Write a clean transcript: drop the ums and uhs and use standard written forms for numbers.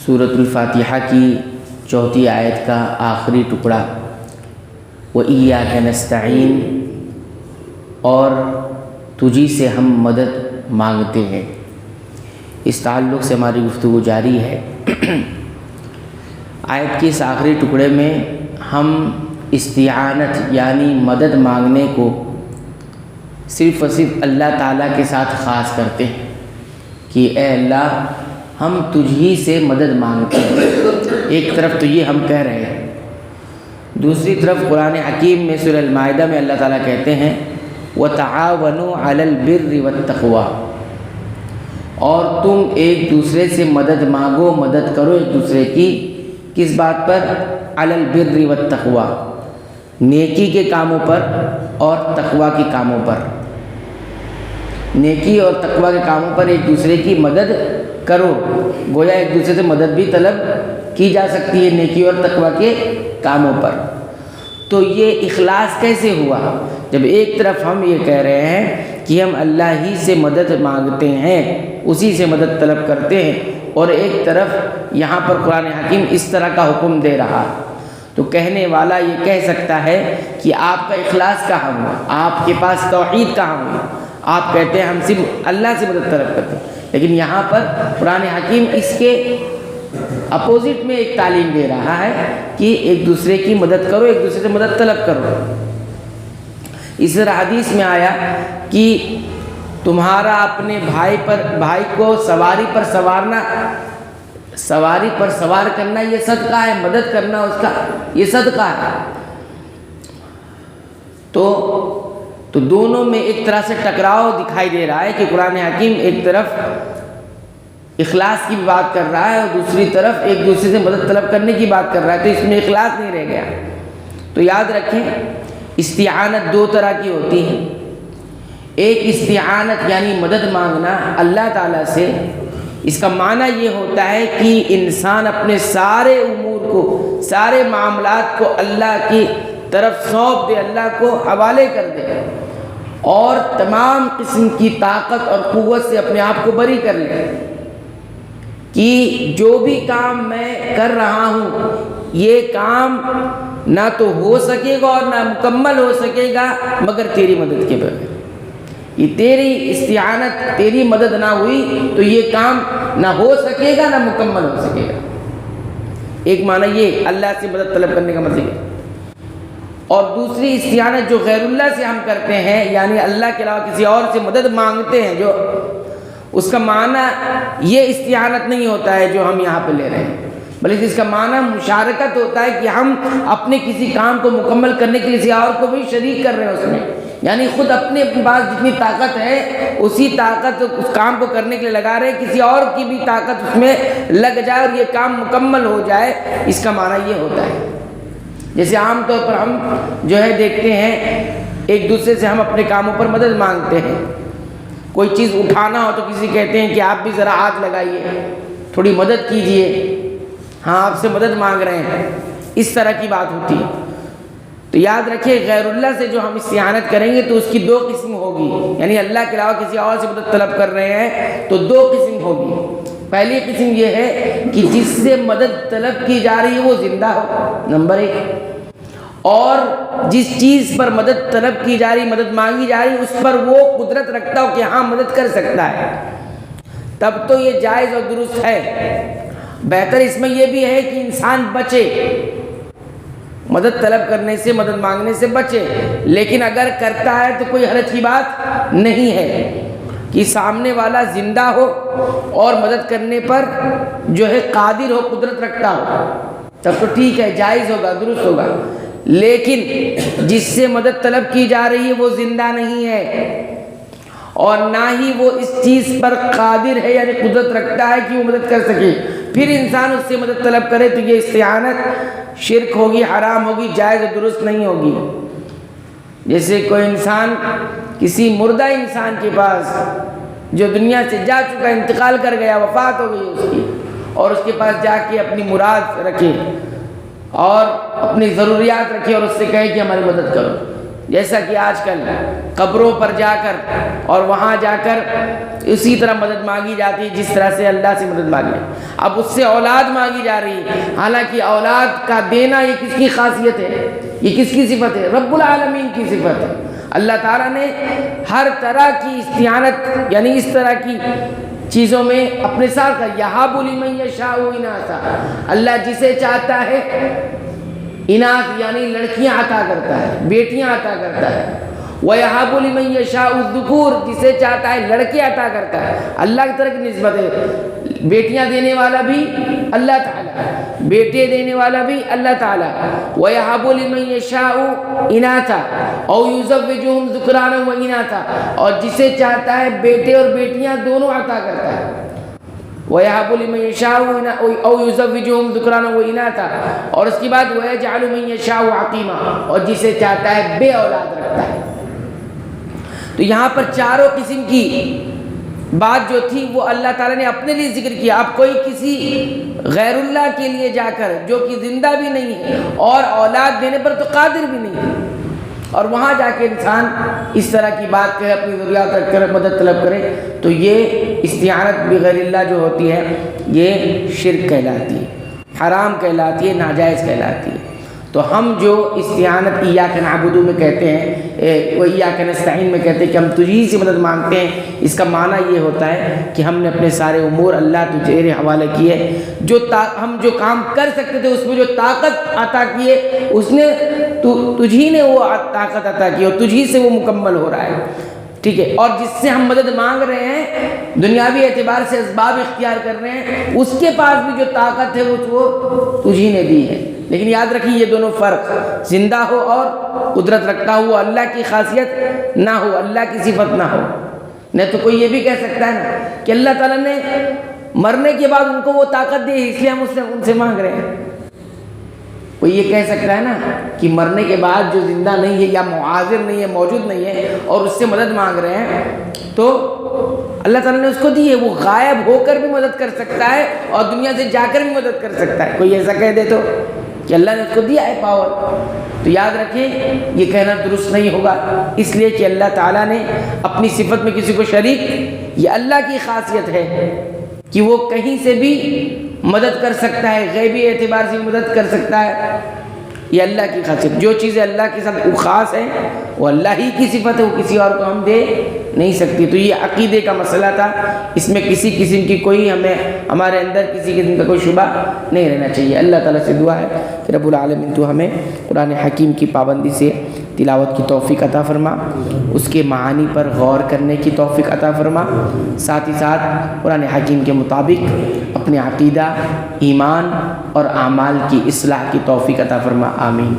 سورۃ الفاتحہ کی چوتھی آیت کا آخری ٹکڑا وَإِيَّاكَ نَسْتَعِينُ، اور تجھی سے ہم مدد مانگتے ہیں، اس تعلق سے ہماری گفتگو جاری ہے۔ آیت کے اس آخری ٹکڑے میں ہم استعانت یعنی مدد مانگنے کو صرف اور صرف اللہ تعالیٰ کے ساتھ خاص کرتے ہیں کہ اے اللہ ہم تجھ ہی سے مدد مانگتے ہیں۔ ایک طرف تو یہ ہم کہہ رہے ہیں، دوسری طرف قرآن حکیم میں سورہ المائدہ میں اللہ تعالیٰ کہتے ہیں وَتَعَاوَنُوا عَلَى الْبِرِّ وَالتَّقْوَىٰ، اور تم ایک دوسرے سے مدد مانگو، مدد کرو ایک دوسرے کی، کس بات پر؟ عَلَى الْبِرِّ وَالتَّقْوَىٰ، نیکی کے کاموں پر اور تقویٰ کے کاموں پر۔ نیکی اور تقویٰ کے کاموں پر ایک دوسرے کی مدد کرو، گویا ایک دوسرے سے مدد بھی طلب کی جا سکتی ہے نیکی اور تقویٰ کے کاموں پر۔ تو یہ اخلاص کیسے ہوا جب ایک طرف ہم یہ کہہ رہے ہیں کہ ہم اللہ ہی سے مدد مانگتے ہیں، اسی سے مدد طلب کرتے ہیں، اور ایک طرف یہاں پر قرآن حکیم اس طرح کا حکم دے رہا، تو کہنے والا یہ کہہ سکتا ہے کہ آپ کا اخلاص کہاں ہوا، آپ کے پاس توحید کہاں ہوئی؟ آپ کہتے ہیں ہم صرف اللہ سے مدد طلب کرتے ہیں، لیکن یہاں پر قرآن حکیم اس کے اپوزٹ میں ایک تعلیم دے رہا ہے کہ ایک دوسرے کی مدد کرو، ایک دوسرے سے مدد طلب کرو۔ اس طرح حدیث میں آیا کہ تمہارا اپنے بھائی کو سواری پر سوار کرنا یہ صدقہ ہے، مدد کرنا اس کا یہ صدقہ ہے۔ تو دونوں میں ایک طرح سے ٹکراؤ دکھائی دے رہا ہے کہ قرآن حکیم ایک طرف اخلاص کی بات کر رہا ہے اور دوسری طرف ایک دوسرے سے مدد طلب کرنے کی بات کر رہا ہے، تو اس میں اخلاص نہیں رہ گیا۔ تو یاد رکھیں استعانت دو طرح کی ہوتی ہے، ایک استعانت یعنی مدد مانگنا اللہ تعالیٰ سے، اس کا معنی یہ ہوتا ہے کہ انسان اپنے سارے امور کو، سارے معاملات کو اللہ کی طرف سونپ دے، اللہ کو حوالے کر دے، اور تمام قسم کی طاقت اور قوت سے اپنے آپ کو بری کر لے کہ جو بھی کام میں کر رہا ہوں یہ کام نہ تو ہو سکے گا اور نہ مکمل ہو سکے گا مگر تیری مدد کے بغیر۔ یہ تیری استعانت، تیری مدد نہ ہوئی تو یہ کام نہ ہو سکے گا نہ مکمل ہو سکے گا۔ ایک معنی یہ اللہ سے مدد طلب کرنے کا مطلب ہے، اور دوسری استعانت جو غیر اللہ سے ہم کرتے ہیں یعنی اللہ کے علاوہ کسی اور سے مدد مانگتے ہیں، جو اس کا معنی یہ استعانت نہیں ہوتا ہے جو ہم یہاں پہ لے رہے ہیں، بلکہ اس کا معنی مشارکت ہوتا ہے کہ ہم اپنے کسی کام کو مکمل کرنے کے لیے کسی اور کو بھی شریک کر رہے ہیں اس میں، یعنی خود اپنے پاس جتنی طاقت ہے اسی طاقت اس کام کو کرنے کے لیے لگا رہے ہیں، کسی اور کی بھی طاقت اس میں لگ جائے اور یہ کام مکمل ہو جائے، اس کا معنی یہ ہوتا ہے۔ جیسے عام طور پر ہم جو ہے دیکھتے ہیں ایک دوسرے سے ہم اپنے کاموں پر مدد مانگتے ہیں، کوئی چیز اٹھانا ہو تو کسی کہتے ہیں کہ آپ بھی ذرا ہاتھ لگائیے، تھوڑی مدد کیجئے، ہاں آپ سے مدد مانگ رہے ہیں، اس طرح کی بات ہوتی ہے۔ تو یاد رکھیں غیر اللہ سے جو ہم استعانت کریں گے تو اس کی دو قسم ہوگی، یعنی اللہ کے علاوہ کسی اور سے مدد طلب کر رہے ہیں تو دو قسم ہوگی۔ پہلی قسم یہ ہے کہ جس سے مدد طلب کی جا رہی ہے وہ زندہ ہو، نمبر ایک، اور جس چیز پر مدد طلب کی جا رہی، مدد مانگی جا رہی، اس پر وہ قدرت رکھتا ہو کہ ہاں مدد کر سکتا ہے، تب تو یہ جائز اور درست ہے۔ بہتر اس میں یہ بھی ہے کہ انسان بچے، مدد طلب کرنے سے، مدد مانگنے سے بچے، لیکن اگر کرتا ہے تو کوئی حرج کی بات نہیں ہے کہ سامنے والا زندہ ہو اور مدد کرنے پر جو ہے قادر ہو، قدرت رکھتا ہو، تب تو ٹھیک ہے، جائز ہوگا، درست ہوگا۔ لیکن جس سے مدد طلب کی جا رہی ہے وہ زندہ نہیں ہے اور نہ ہی وہ اس چیز پر قادر ہے یعنی قدرت رکھتا ہے کہ وہ مدد کر سکے، پھر انسان اس سے مدد طلب کرے تو یہ استعانت شرک ہوگی، حرام ہوگی، جائز و درست نہیں ہوگی۔ جیسے کوئی انسان کسی مردہ انسان کے پاس جو دنیا سے جا چکا، انتقال کر گیا، وفات ہو گئی اس کی، اور اس کے پاس جا کے اپنی مراد رکھے اور اپنی ضروریات رکھے اور اس سے کہے کہ ہماری مدد کرو، جیسا کہ آج کل قبروں پر جا کر اور وہاں جا کر اسی طرح مدد مانگی جاتی ہے جس طرح سے اللہ سے مدد مانگی، اب اس سے اولاد مانگی جا رہی ہے، حالانکہ اولاد کا دینا یہ کس کی خاصیت ہے، یہ کس کی صفت ہے؟ رب العالمین کی صفت ہے۔ اللہ تعالیٰ نے ہر طرح کی استعانت یعنی اس طرح کی چیزوں میں اپنے ساتھ یَہَبُ لِمَن یَشَاءُ اِنَاثًا، اللہ جسے چاہتا ہے اناث یعنی لڑکیاں عطا کرتا ہے، بیٹیاں عطا کرتا ہے، وَيَهَبُ لِمَن يَشَاءُ الذُّكُورَ جسے چاہتا ہے لڑکے عطا کرتا ہے۔ اللہ کی طرف کی نسبت ہے، بیٹیاں دینے والا بھی اللہ تعالیٰ، بیٹے دینے والا بھی اللہ تعالیٰ۔ وَيَهَبُ لِمَن يَشَاءُ إِنَاثًا أَوْ يُزَوِّجُهُمْ ذُكْرَانًا وَإِنَاثًا، اور جسے چاہتا ہے بیٹے اور بیٹیاں دونوں عطا کرتا ہے۔ وَيَهَبُ لِمَن يَشَاءُ أَوْ يُزَوِّجُهُمْ ذُكْرَانًا وَإِنَاثًا، اور اس کے بعد وَيَجْعَلُ مَن يَشَاءُ عَقِيمًا، اور جسے چاہتا ہے بے اولاد رکھتا ہے۔ تو یہاں پر چاروں قسم کی بات جو تھی وہ اللہ تعالیٰ نے اپنے لیے ذکر کیا۔ اب کوئی کسی غیر اللہ کے لیے جا کر جو کہ زندہ بھی نہیں ہے اور اولاد دینے پر تو قادر بھی نہیں ہے، اور وہاں جا کے انسان اس طرح کی بات کہے، اپنی ضروریات رکھ کر مدد طلب کرے، تو یہ استعانت بغیر اللہ جو ہوتی ہے یہ شرک کہلاتی ہے، حرام کہلاتی ہے، ناجائز کہلاتی ہے۔ تو ہم جو استعانت ایاک نعبد میں کہتے ہیں، وہ ایاک نستعین میں کہتے ہیں کہ ہم تجھی سے مدد مانگتے ہیں، اس کا معنی یہ ہوتا ہے کہ ہم نے اپنے سارے امور اللہ تجھے حوالے کیے، جو ہم جو کام کر سکتے تھے اس میں جو طاقت عطا کیے اس نے تجھی نے وہ طاقت عطا کی اور تجھی سے وہ مکمل ہو رہا ہے، ٹھیک ہے۔ اور جس سے ہم مدد مانگ رہے ہیں، دنیاوی اعتبار سے اسباب اختیار کر رہے ہیں، اس کے پاس بھی جو طاقت ہے وہ تجھی نے دی ہے۔ لیکن یاد رکھیے یہ دونوں فرق، زندہ ہو اور قدرت رکھتا ہو اللہ کی خاصیت نہ ہو، اللہ کی صفت نہ ہو۔ نہیں تو کوئی یہ بھی کہہ سکتا ہے نا کہ اللہ تعالیٰ نے مرنے کے بعد ان کو وہ طاقت دی ہے اس لیے ہم ان سے مانگ رہے ہیں۔ کوئی یہ کہہ سکتا ہے نا کہ مرنے کے بعد جو زندہ نہیں ہے یا معاذر نہیں ہے، موجود نہیں ہے اور اس سے مدد مانگ رہے ہیں، تو اللہ تعالیٰ نے اس کو دی ہے، وہ غائب ہو کر بھی مدد کر سکتا ہے اور دنیا سے جا کر بھی مدد کر سکتا ہے۔ کوئی ایسا کہہ دے تو کہ اللہ نے اس کو دیا ہے پاور، تو یاد رکھیں یہ کہنا درست نہیں ہوگا، اس لیے کہ اللہ تعالیٰ نے اپنی صفت میں کسی کو شریک، یہ اللہ کی خاصیت ہے کہ وہ کہیں سے بھی مدد کر سکتا ہے، غیبی اعتبار سے بھی مدد کر سکتا ہے، یہ اللہ کی خاصیت۔ جو چیزیں اللہ کے ساتھ خاص ہیں وہ اللہ ہی کی صفت ہے، وہ کسی اور کو ہم دے نہیں سکتی۔ تو یہ عقیدے کا مسئلہ تھا، اس میں کسی قسم کی کوئی ہمارے اندر کسی قسم کا کوئی شبہ نہیں رہنا چاہیے۔ اللہ تعالیٰ سے دعا ہے کہ رب العالمین تو ہمیں قرآن حکیم کی پابندی سے تلاوت کی توفیق عطا فرما، اس کے معانی پر غور کرنے کی توفیق عطا فرما، ساتھ ہی ساتھ قرآن حکیم کے مطابق اپنے عقیدہ، ایمان اور اعمال کی اصلاح کی توفیق عطا فرما، آمین۔